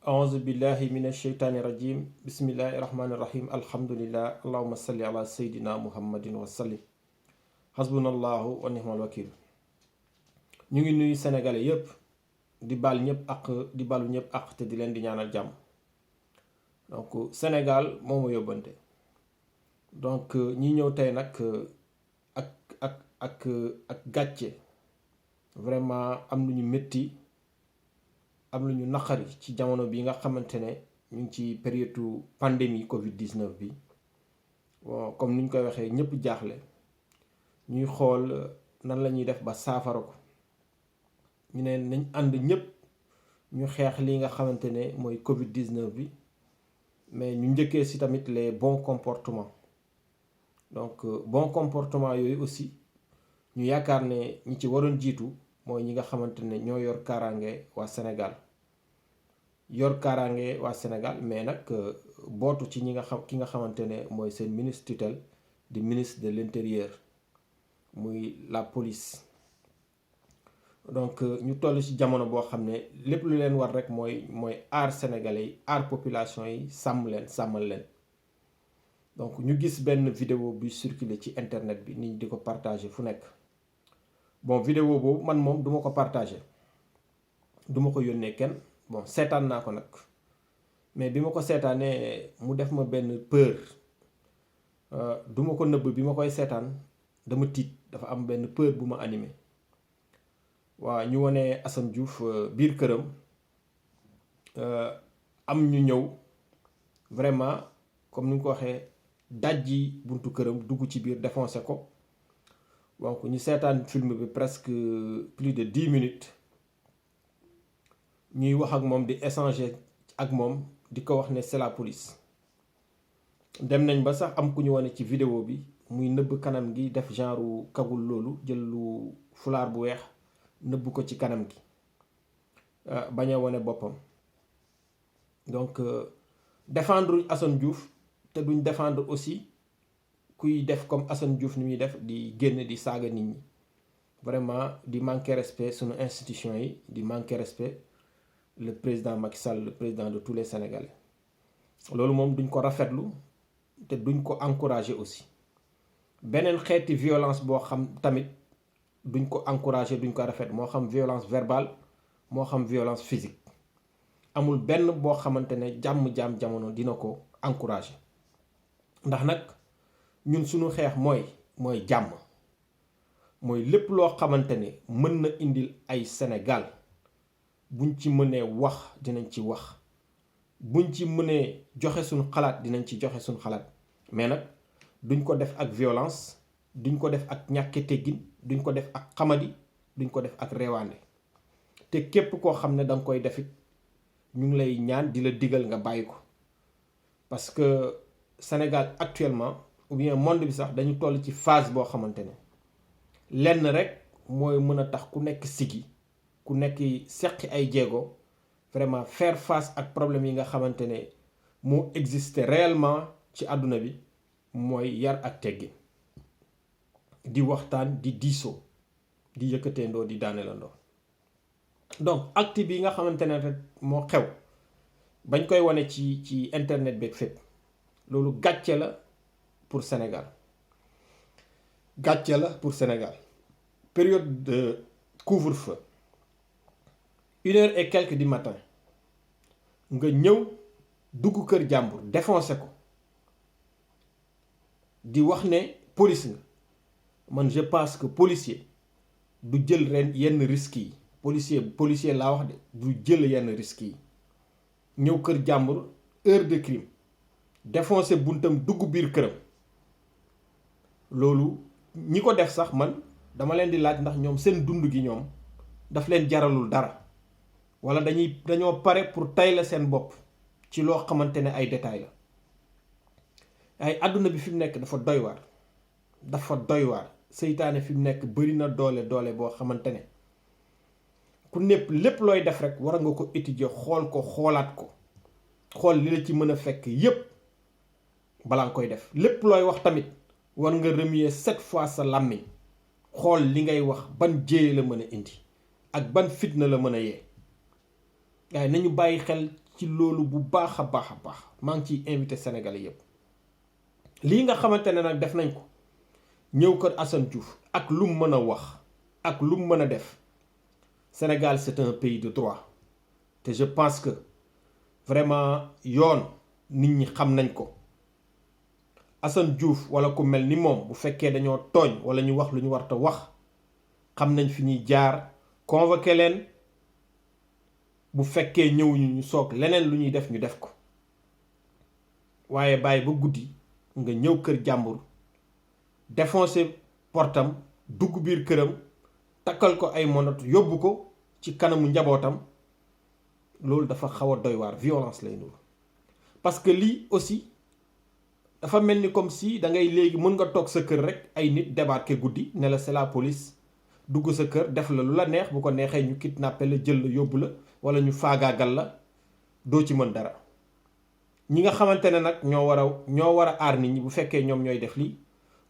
auzu billahi min asheytaani rajim bismillahi rahmaani rahim alhamdulillah allahuma salli ala seydina muhammadin wa sallim hasbunallahu wa nihmal wakil. ñu ngi nuyu sénégalais yépp di baal ñëpp ak di balu ñëpp ak te di leen di ñaanal jàmm. donc Sénégal moo ma yóbbante donc ñi ñëw tey nag ak gàcce vraiment am lu ñu métti am lu ñu naqari ci jamono bi nga xamante ne ñu ngi ci période pandémie Covid-19 bi. bon comme ni ñu koy waxee ñëpp jaaxle ñuy xool nan la ñuy def ba saafara ko ñu ne nañ ànd ñëpp ñu xeex li nga xamante ne mooy Covid-19 bi mais ñu njëkkee si tamit les bons comportements. donc bon comportement yooyu aussi ñu yaakaar ne ñi ci waroon jiitu mooy ñi nga xamante ne ñoo yor kaaraange waa Sénégal mais nag bootu ci ki nga xamante ne mooy seen ministre tutelle di ministre de l'intérieur muy la police. donc ñu toll ci jamono boo xam ne lépp lu leen war rek mooy aar sénégalais yi aar population yi sàmmal leen. donc ñu gis benn vidéo bi circulé ci internet bi nit ñi di ko partagé fu nekk. bon vidéo boobu man moom duma ko partagé duma ko yónnee kenn. bon seetaan naa ko nag mais bi ma ko seetaanee mu def ma benn peur duma ko nëbb. bi ma koy seetaan dama tiit, dafa am benn peur bu ma animé. waaw ñu wone Assane Diouf biir këram am ñu ñëw vraiment comme ni nga ko waxee dajji buntu këram dugg ci biir défoncé ko. donc ñu seetaan film bi presque plus de 10 minutes ñuy wax ak moom di échanger ak moom di ko wax ne c'est la police. dem nañ ba sax am ku ñu wane ci vidéo bi muy nëbb kanam gi def genre kagul loolu jël lu fulaar bu weex nëbb ko ci kanam gi bañ a wane boppam. donc défendre Assane Diouf te duñ défendre aussi kuy def comme Assane Diouf ni muy def di génn di saaga nit ñi. vraiment di manquer respect sunu institution yi, di manquer respect le président Macky Sall, le président de tous les Sénégalais. loolu moom duñ ko rafetlu te duñ ko encourager aussi. beneen xeeti violence boo xam tamit duñ ko encourager duñ ko rafet, moo xam violence verbale moo xam violence physique. amul benn boo xamante ne jàmm jamono dina ko encourager. ndax nag ñun suñu xeex mooy jàmm, mooy lépp loo xamante ne mën na indil ay Sénégal buñ ci mënee wax dinañ ci wax, buñ ci mënee joxe suñu xalaat dinañ ci joxe suñu xalaat. mais nag duñ ko def ak violence, duñ ko def ak ñàkke teggin, duñ ko def ak xamadi, duñ ko def ak reewaande. te képp koo xam ne danga koy defit ñu ngi lay ñaan di la digal nga bàyyi ko. parce que Sénégal actuellement ou bien monde bi sax dañu toll ci phase boo xamante ne lenn rek mooy mën a tax ku nekk sigi, ku nekk seqi ay jéego vraiment faire face ak problème yi nga xamante ne moo exister réellement ci àdduna bi, mooy yar ak teggin, di waxtaan, di diisoo, di yëkkateendoo, di daanelandoo. donc acte bi nga xamante ne rek moo xew bañ koy wane ci internet beeg fépp, loolu gàcce la pour Sénégal. gàcce la pour Sénégal. période de couvre-feu 1h et quelques du matin nga ñëw dugg kër jàmbur défoncé ko di wax ne police nga. man je pense que policier du jël ren yenn risques yi. policier laa wax de du jël yenn risques yi. ñëw kër jàmbur heure de crime défoncé buntam dugg biir këram. loolu ñi ko def sax man dama leen di laaj ndax ñoom seen dund gi ñoom daf leen jaralul dara, wala dañoo pare pour tay la seen bopp ci loo xamante ne ay détails la. ay àdduna bi fi mu nekk dafa doy waar. seytaane fi mu nekk bari na doole boo xamante ne ku lépp looy def rek war nga ko étudier, xool ko, xoolaat ko, xool li la ci mën a fekk yépp balaa nga koy def. lépp looy wax tamit war nga remuer 7 fois sa làmmiñ, xool li ngay wax ban jéye la mën a indi ak ban fitna la mën a yee. waaye nañu bàyyi xel ci loolu bu baax a baax maa ngi ciy invité Sénégalais yépp lii nga xamante ne nag def nañ ko ñëw kër Assane Diouf ak lu mu mën a wax ak lu mu mën a def Sénégal c'est un pays de droit te je pense que vraiment yoon nit ñi xam nañ ko Assane Diouf wala ku mel ni moom bu fekkee dañoo tooñ wala ñu wax lu ñu war ta wax xam nañ fi ñuy jaar convoqué leen bu fekkee ñëwuñu ñu soog leneen lu ñuy def ñu def ko waaye bàyyi ba guddi nga ñëw kër jàmbur défoncé portam dugg biir këram takkal ko ay monot yóbbu ko ci kanamu njabootam loolu dafa xaw a doy waar violence lay nuru parce que lii aussi dafa mel ni comme si da ngay léegi mën nga toog sa kër rek ay nit débarqué guddi ne la c'est la police dugg sa kër def la lu la neex bu ko neexee ñu kidnappé la jël la yóbbu la wala ñu faagaagal la doo ci mën dara ñi nga xamante ne nag ñoo war a aar nit ñi bu fekkee ñoom ñooy def lii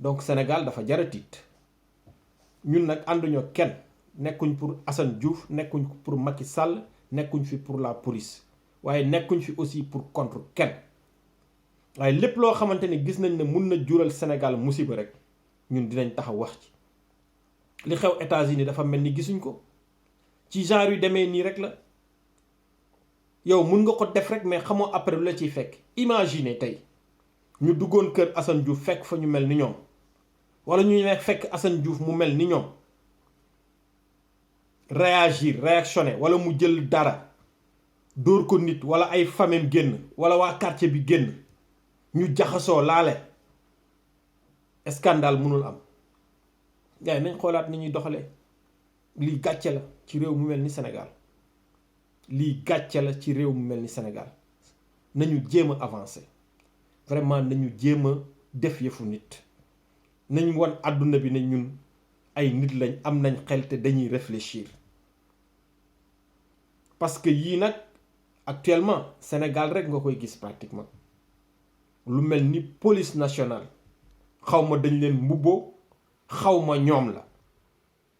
donc Sénégal dafa jar a tiit ñun nag ànduñoo kenn nekkuñ pour Assane Diouf nekkuñ pour Macky Sall nekkuñ fi pour la police waaye nekkuñ fi aussi pour contre kenn waaye lépp loo xamante ni gis nañ ne mun na jural Sénégal musiba rek ñun dinañ taxaw wax ci li xew États-Unis dafa mel ni gisuñ ko ci genre yu demee nii rek la yow mun nga ko def rek mais xamoo après lu la ciy fekk imagine tey ñu duggoon kër Assane Diouf fekk fa ñu mel ni ñoom wala ñu ne fekk Assane Diouf mu mel ni ñoom réactionner wala mu jël dara dóor ko nit wala ay famem génn wala waa quartier bi génn ñu jaxasoo laale scandale mënul am gars yi nañ xoolaat ni ñuy doxalee lii gàcce la ci réew mu mel ni Sénégal lii gàcce la ci réew mu mel ni Sénégal nañu jéem a avancer vraiment nañu jéem a def yëfu nit nañu wan àdduna bi ne ñun ay nit lañ am nañ xel te dañuy réfléchir parce que yii nag actuellement Sénégal rek nga koy gis pratiquement lu mel ni police nationale xawma dañ leen mbubboo xawma ñoom la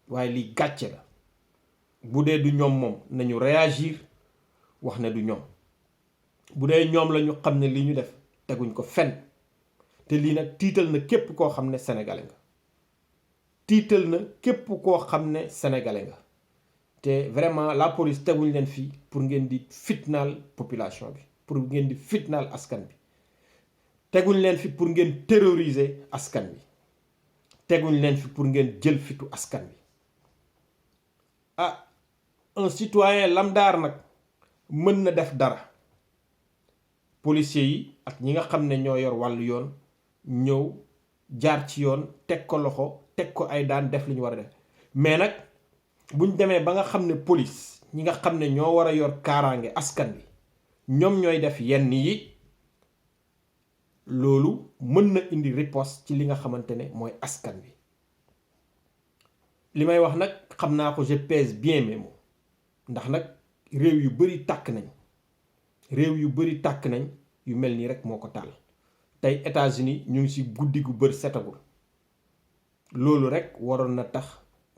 waaye lii gàcce la bu dee du ñoom moom nañu réagir wax ne du ñoom bu dee ñoom la ñu xam ne li ñu def teguñ ko fenn te lii nag tiital na képp koo xam ne sénégalais nga tiital na képp koo xam ne sénégalais nga te vraiment la police teguñ leen fii pour ngeen di fitnaal population bi pour ngeen di fitnaal askan bi teguñ leen fi pour ngeen terroriser askan bi teguñ leen fi pour ngeen jël fitu askan bi ah un citoyen lambda nag mën na def dara policiers yi ak ñi nga xam ne ñoo yor wàllu yoon ñëw jaar ci yoon teg ko loxo teg ko ay daan def li ñu war a def mais nag buñ demee ba nga xam ne police ñi nga xam ne ñoo war a yor kaaraange askan bi ñoom ñooy def yenn yi loolu mën na indi riposte ci li nga xamante ne mooy askan bi li may wax nag xam naa ko je pèse bien mes mots ndax nag réew yu bari tàkk nañ yu mel nii rek moo ko taal tey États-Unis ñu ngi ci guddi gu bër setagul loolu rek waroon na tax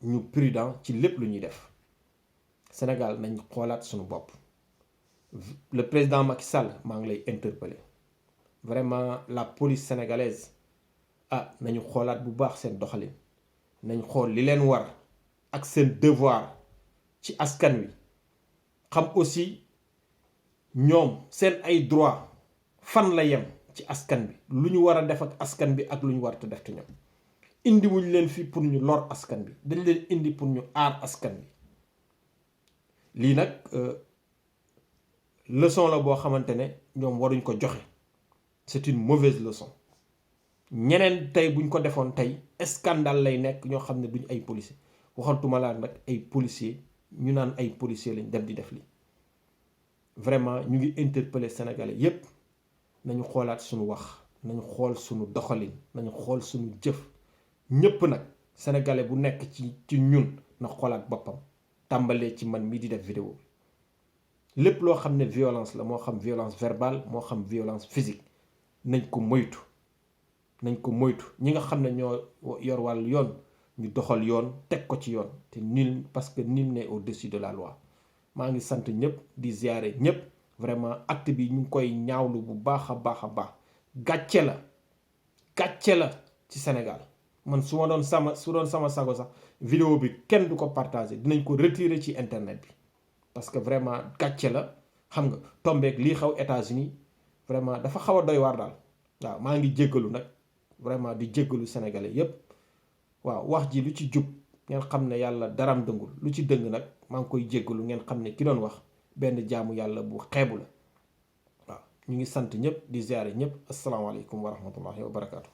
ñu prudent ci lépp lu ñuy def Sénégal nañ xoolaat suñu bopp le président Macky Sall maa ngi lay interpeller vraiment la police sénégalaise nañu xoolaat bu baax seen doxalin nañ xool li leen war ak seen devoir ci askan wi xam aussi ñoom seen ay droit fan la yem ci askan bi lu ñu war a def ak askan bi ak lu ñu war a def te ñoom indi wuñ leen fi pour ñu lor askan bi dañ leen indi pour ñu aar askan bi lii nag leçon la boo xamante ne ñoom waruñ ko joxe c'est une mauvaise leçon ñeneen tey buñ ko defoon tey scandale lay nekk ñoo xam ne duñ ay policiers waxantuma laa nag ay policiers ñu naan ay policiers lañ dem di def li vraiment ñu ngi interpeller sénégalais yépp nañu xoolaat suñu wax nañu xool suñu doxalin nañu xool suñu jëf ñépp nag sénégalais bu nekk ci ñun na xoolaat boppam tàmbalee ci man mii di def vidéo bi lépp loo xam ne violence la moo xam violence verbale moo xam violence physique nañ ko moytu ñi nga xam ne ñoo yor wàllu yoon ñu doxal yoon teg ko ci yoon te nul parce que nul n'est au-dessus de la loi maa ngi sant ñëpp di ziyaare ñëpp vraiment acte bi ñu ngi koy ñaawlu bu baax a baax a baax. gàcce la ci Sénégal man su doon sama sago sax vidéo bi kenn du ko partager dinañ ko retirer ci internet bi parce que vraiment gàcce la xam nga tombeek lii xaw États-Unis vraiment dafa xaw a doy waar daal waaw maa ngi jéggalu nag vraiment di jéggalu sénégalais yépp waaw wax ji lu ci jub ngeen xam ne yàlla daram dëngul lu ci dëng nag maa ngi koy jéggalu ngeen xam ne ki doon wax benn jaamu yàlla bu xeebu la waaw ñu ngi sant ñëpp di ziare ñëpp asalaamaaleykum wa rahmatullahi wa barakaatu.